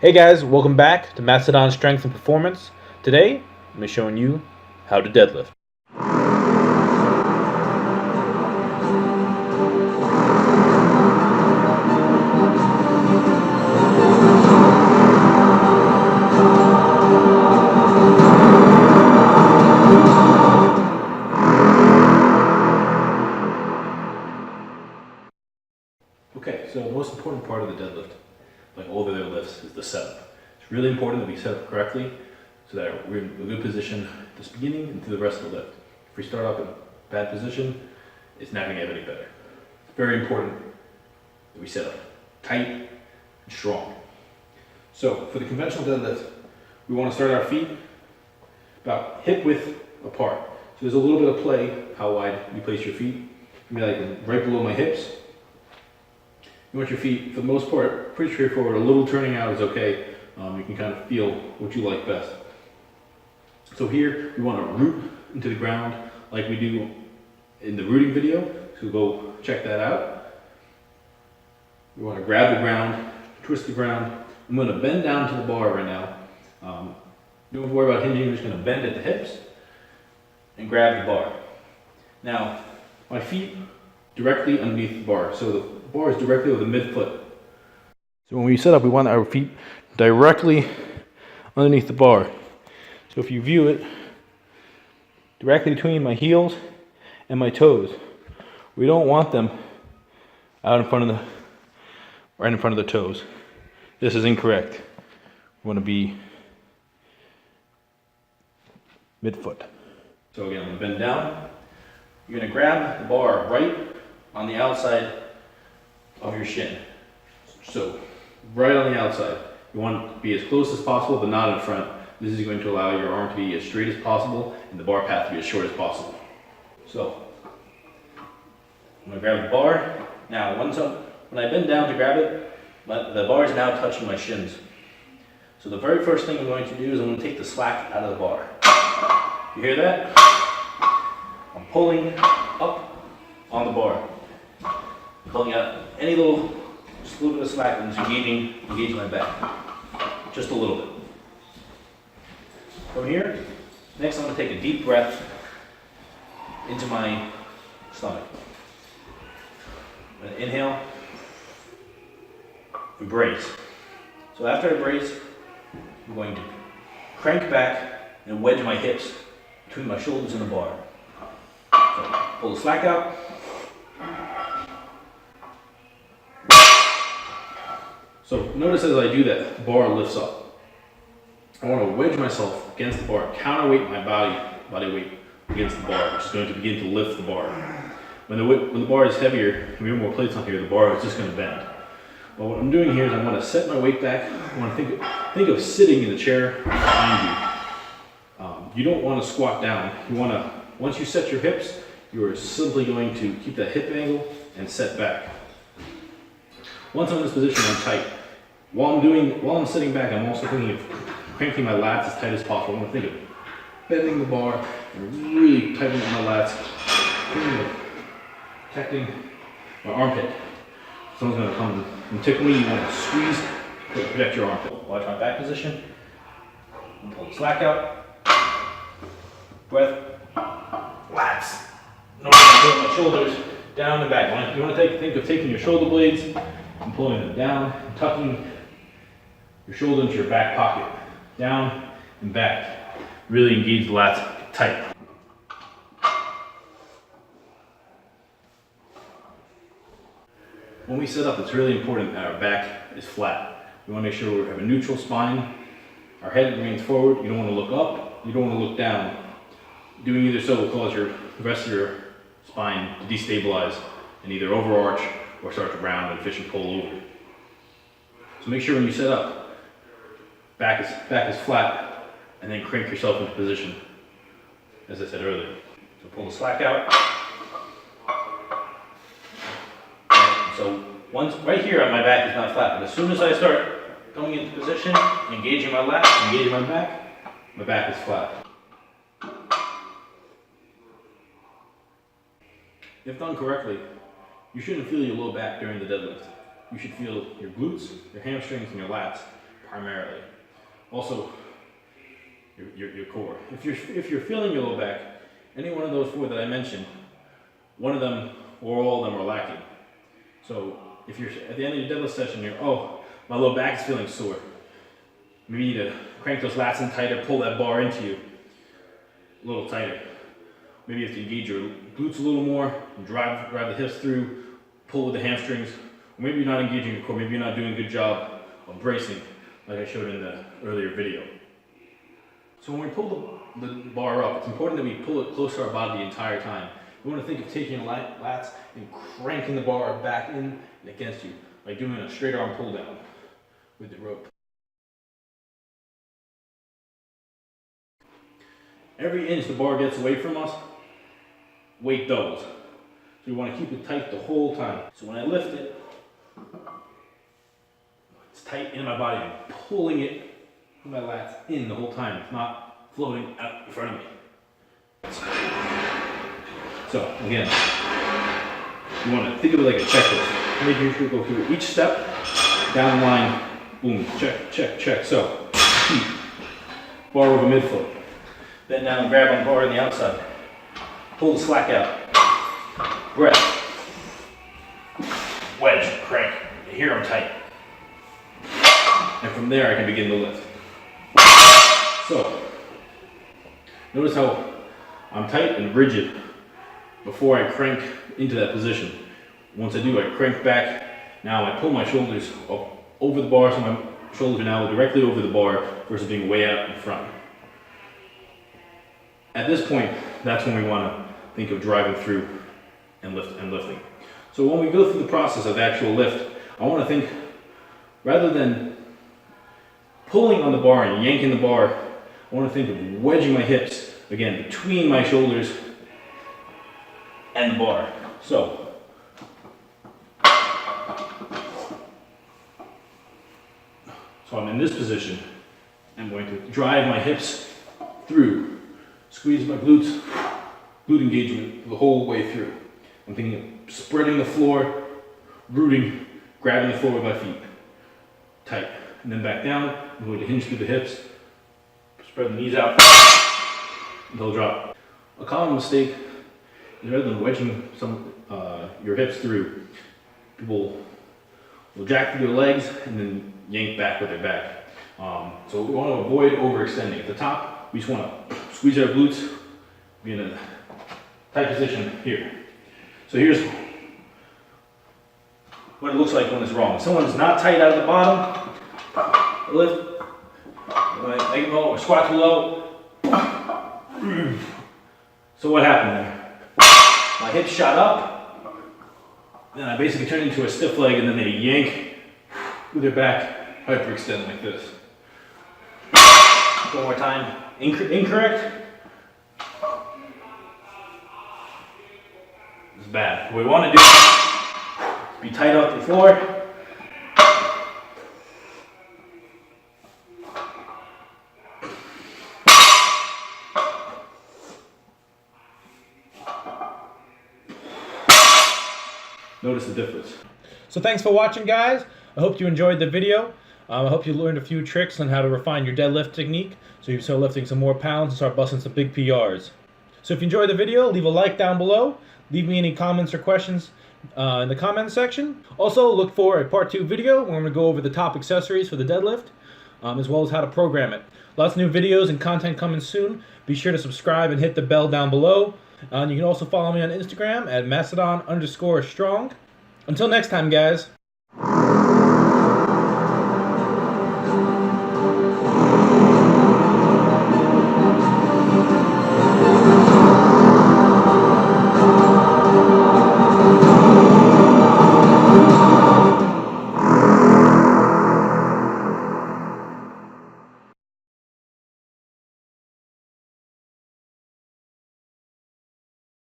Hey guys, welcome back to Mastodon Strength and Performance. Today, I'm showing you how to deadlift. Okay, so the most important part of the deadlift, like all the other lifts, is the setup. It's really important that we set up correctly so that we're in a good position at this beginning and through the rest of the lift. If we start off in a bad position, it's not going to get any better. It's very important that we set up tight and strong. So for the conventional deadlift, we want to start our feet about hip width apart. So there's a little bit of play how wide you place your feet. Maybe like right below my hips. You want your feet, for the most part, pretty straightforward. A little turning out is okay. You can kind of feel what you like best. So here, we want to root into the ground like we do in the rooting video. So go check that out. We want to grab the ground, twist the ground. I'm going to bend down to the bar right now. Don't worry about hinging. I'm just going to bend at the hips and grab the bar. Now, my feet directly underneath the bar. So the bar is directly over the midfoot. So when we set up, we want our feet directly underneath the bar. So if you view it, directly between my heels and my toes. We don't want them out in front of right in front of the toes. This is incorrect. We want to be midfoot. So again, I'm going to bend down. You're going to grab the bar right on the outside of your shin. So right on the outside. You want to be as close as possible, but not in front. This is going to allow your arm to be as straight as possible and the bar path to be as short as possible. So I'm going to grab the bar. Now, when I bend down to grab it, the bar is now touching my shins. So the very first thing I'm going to do is I'm going to take the slack out of the bar. You hear that? I'm pulling up on the bar. Pulling out any just a little bit of slack and just engaging my back. Just a little bit. From here, next I'm going to take a deep breath into my stomach. I'm going to inhale, we brace. So after I brace, I'm going to crank back and wedge my hips between my shoulders and the bar. So pull the slack out. So notice as I do that, the bar lifts up. I want to wedge myself against the bar, counterweight my body weight against the bar, which is going to begin to lift the bar. When the bar is heavier, and we have more plates on here, the bar is just going to bend. But what I'm doing here is I want to set my weight back. I want to think of sitting in the chair behind you. You don't want to squat down. You want to, once you set your hips, you are simply going to keep that hip angle and set back. Once I'm in this position, I'm tight. While I'm sitting back, I'm also thinking of cranking my lats as tight as possible. I want to think of bending the bar and really tightening up my lats, thinking of protecting my armpit. Someone's going to come and tickle me. You want to squeeze to protect your armpit. Watch my back position. Pull the slack out. Breath. Lats. Notice I'm pulling my shoulders down and back. You want to think of taking your shoulder blades and pulling them down and tucking your shoulder into your back pocket. Down and back. Really engage the lats tight. When we set up, it's really important that our back is flat. We want to make sure we have a neutral spine. Our head remains forward. You don't want to look up. You don't want to look down. Doing either so will cause the rest of your spine to destabilize and either overarch or start to round and fish and pull over. So make sure when you set up, back is flat, and then crank yourself into position, as I said earlier. So pull the slack out. So right here, my back is not flat, but as soon as I start coming into position, engaging my lats, engaging my back is flat. If done correctly, you shouldn't feel your low back during the deadlift. You should feel your glutes, your hamstrings, and your lats primarily. Also, your core. If you're feeling your low back, any one of those 4 that I mentioned, one of them or all of them are lacking. So if you're at the end of your deadlift session, you're, oh, my low back is feeling sore. Maybe you need to crank those lats in tighter, pull that bar into you a little tighter. Maybe you have to engage your glutes a little more, drive the hips through, pull with the hamstrings. Or maybe you're not engaging your core, maybe you're not doing a good job of bracing, like I showed in the earlier video. So when we pull the bar up, it's important that we pull it close to our body the entire time. You want to think of taking lats and cranking the bar back in and against you, like doing a straight arm pull down with the rope. Every inch the bar gets away from us, weight doubles. So you want to keep it tight the whole time. So when I lift it, it's tight in my body. I'm pulling it with my lats in the whole time. It's not floating out in front of me. So again, you want to think of it like a checklist. Making sure you go through each step, down the line, boom, check, check, check. So, bar over midfoot. Then down and grab on the bar on the outside. Pull the slack out. Breath. Wedge, crank. Here I'm tight. And from there I can begin the lift. So, notice how I'm tight and rigid before I crank into that position. Once I do, I crank back. Now I pull my shoulders up over the bar, so my shoulders are now directly over the bar versus being way out in front. At this point, that's when we want to think of driving through and lifting. So when we go through the process of actual lift, I want to think, rather than pulling on the bar and yanking the bar, I want to think of wedging my hips, again, between my shoulders and the bar. So I'm in this position. I'm going to drive my hips through, squeeze my glutes, glute engagement the whole way through. I'm thinking of spreading the floor, rooting, grabbing the floor with my feet, tight. And then back down, I'm going to hinge through the hips, spread the knees out until drop. A common mistake is rather than wedging your hips through, people will jack through their legs and then yank back with their back. So we want to avoid overextending. At the top, we just want to squeeze our glutes, be in a tight position here. So here's what it looks like when it's wrong. If someone's not tight out of the bottom, lift, leg low or squat too low. So what happened there? My hips shot up, then I basically turned into a stiff leg, and then they yank with their back, hyperextend like this. One more time. Incorrect. It's bad. What we want to do is be tight off the floor. Notice the difference. So thanks for watching, guys. I hope you enjoyed the video. I hope you learned a few tricks on how to refine your deadlift technique so you can start lifting some more pounds and start busting some big PRs. So if you enjoyed the video, leave a like down below. Leave me any comments or questions in the comments section. Also, look for a part 2 video where I'm going to go over the top accessories for the deadlift, as well as how to program it. Lots of new videos and content coming soon. Be sure to subscribe and hit the bell down below. You can also follow me on Instagram at Mastodon_strong. Until next time, guys.